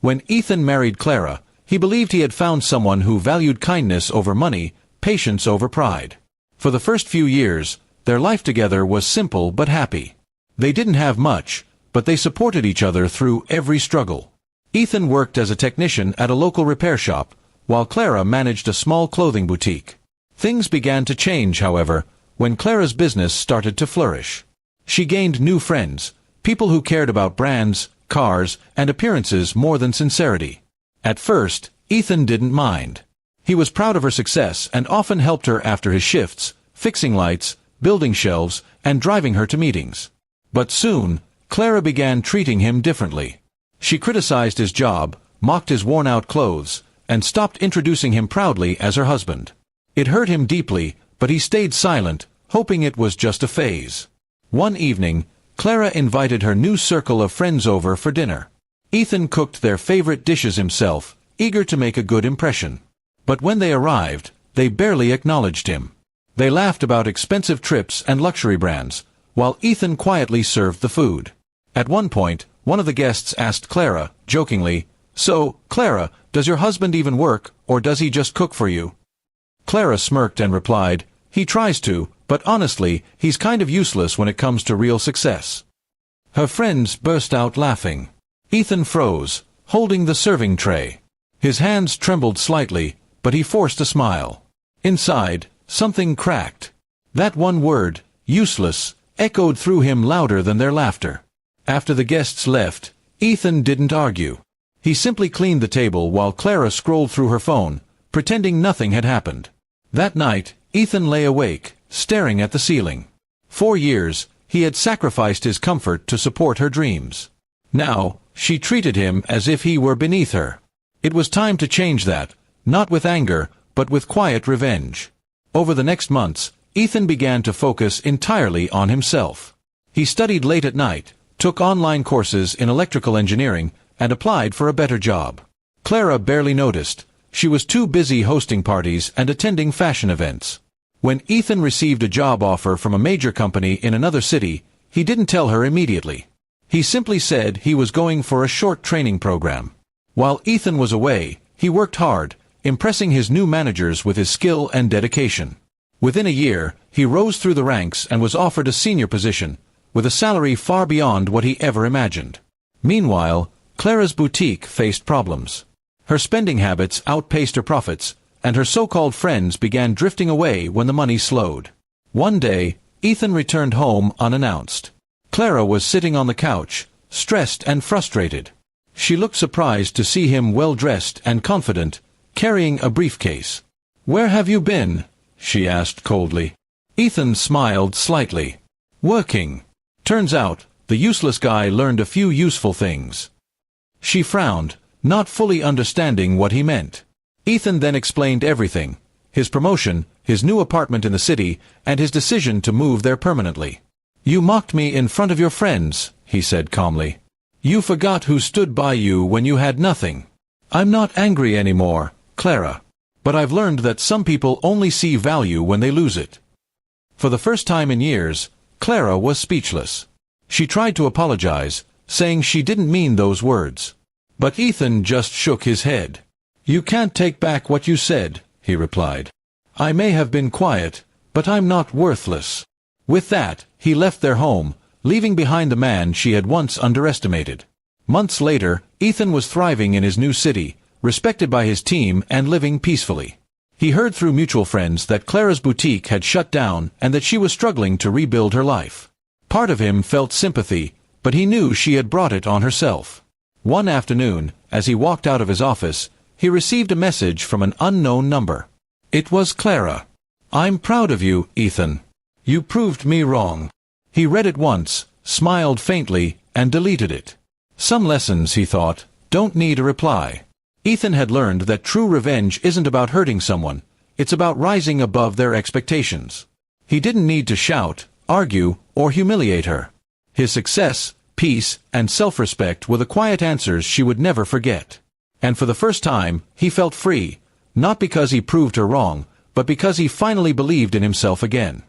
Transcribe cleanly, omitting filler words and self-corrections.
When Ethan married Clara, he believed he had found someone who valued kindness over money, patience over pride. For the first few years, their life together was simple but happy. They didn't have much, but they supported each other through every struggle. Ethan worked as a technician at a local repair shop, while Clara managed a small clothing boutique. Things began to change, however, when Clara's business started to flourish. She gained new friends, people who cared about brands, cars, and appearances more than sincerity. At first, Ethan didn't mind. He was proud of her success and often helped her after his shifts, fixing lights, building shelves, and driving her to meetings. But soon, Clara began treating him differently. She criticized his job, mocked his worn-out clothes, and stopped introducing him proudly as her husband. It hurt him deeply, but he stayed silent, hoping it was just a phase. One evening, Clara invited her new circle of friends over for dinner. Ethan cooked their favorite dishes himself, eager to make a good impression. But when they arrived, they barely acknowledged him. They laughed about expensive trips and luxury brands, while Ethan quietly served the food. At one point, one of the guests asked Clara, jokingly, "So, Clara, does your husband even work, or does he just cook for you?" Clara smirked and replied, "He tries to, but honestly, he's kind of useless when it comes to real success." Her friends burst out laughing. Ethan froze, holding the serving tray. His hands trembled slightly, but he forced a smile. Inside, something cracked. That one word, useless, echoed through him louder than their laughter. After the guests left, Ethan didn't argue. He simply cleaned the table while Clara scrolled through her phone, pretending nothing had happened. That night, Ethan lay awake, staring at the ceiling. 4 years, he had sacrificed his comfort to support her dreams. Now, she treated him as if he were beneath her. It was time to change that, not with anger, but with quiet revenge. Over the next months, Ethan began to focus entirely on himself. He studied late at night, took online courses in electrical engineering, and applied for a better job. Clara barely noticed. She was too busy hosting parties and attending fashion events. When Ethan received a job offer from a major company in another city, he didn't tell her immediately. He simply said he was going for a short training program. While Ethan was away, he worked hard, impressing his new managers with his skill and dedication. Within a year, he rose through the ranks and was offered a senior position, with a salary far beyond what he ever imagined. Meanwhile, Clara's boutique faced problems. Her spending habits outpaced her profits, and her so-called friends began drifting away when the money slowed. One day, Ethan returned home unannounced. Clara was sitting on the couch, stressed and frustrated. She looked surprised to see him well-dressed and confident, carrying a briefcase. "Where have you been?" she asked coldly. Ethan smiled slightly. "Working. Turns out, the useless guy learned a few useful things." She frowned, not fully understanding what he meant. Ethan then explained everything: his promotion, his new apartment in the city, and his decision to move there permanently. "You mocked me in front of your friends," he said calmly. "You forgot who stood by you when you had nothing." "I'm not angry anymore, Clara. But I've learned that some people only see value when they lose it." For the first time in years, Clara was speechless. She tried to apologize, saying she didn't mean those words. But Ethan just shook his head. "You can't take back what you said," he replied. "I may have been quiet, but I'm not worthless." With that, he left their home, leaving behind the man she had once underestimated. Months later, Ethan was thriving in his new city, respected by his team and living peacefully. He heard through mutual friends that Clara's boutique had shut down and that she was struggling to rebuild her life. Part of him felt sympathy, but he knew she had brought it on herself. One afternoon, as he walked out of his office, he received a message from an unknown number. It was Clara. "I'm proud of you, Ethan. You proved me wrong." He read it once, smiled faintly, and deleted it. Some lessons, he thought, don't need a reply. Ethan had learned that true revenge isn't about hurting someone, it's about rising above their expectations. He didn't need to shout, argue, or humiliate her. His success, peace, and self-respect were the quiet answers she would never forget. And for the first time, he felt free, not because he proved her wrong, but because he finally believed in himself again.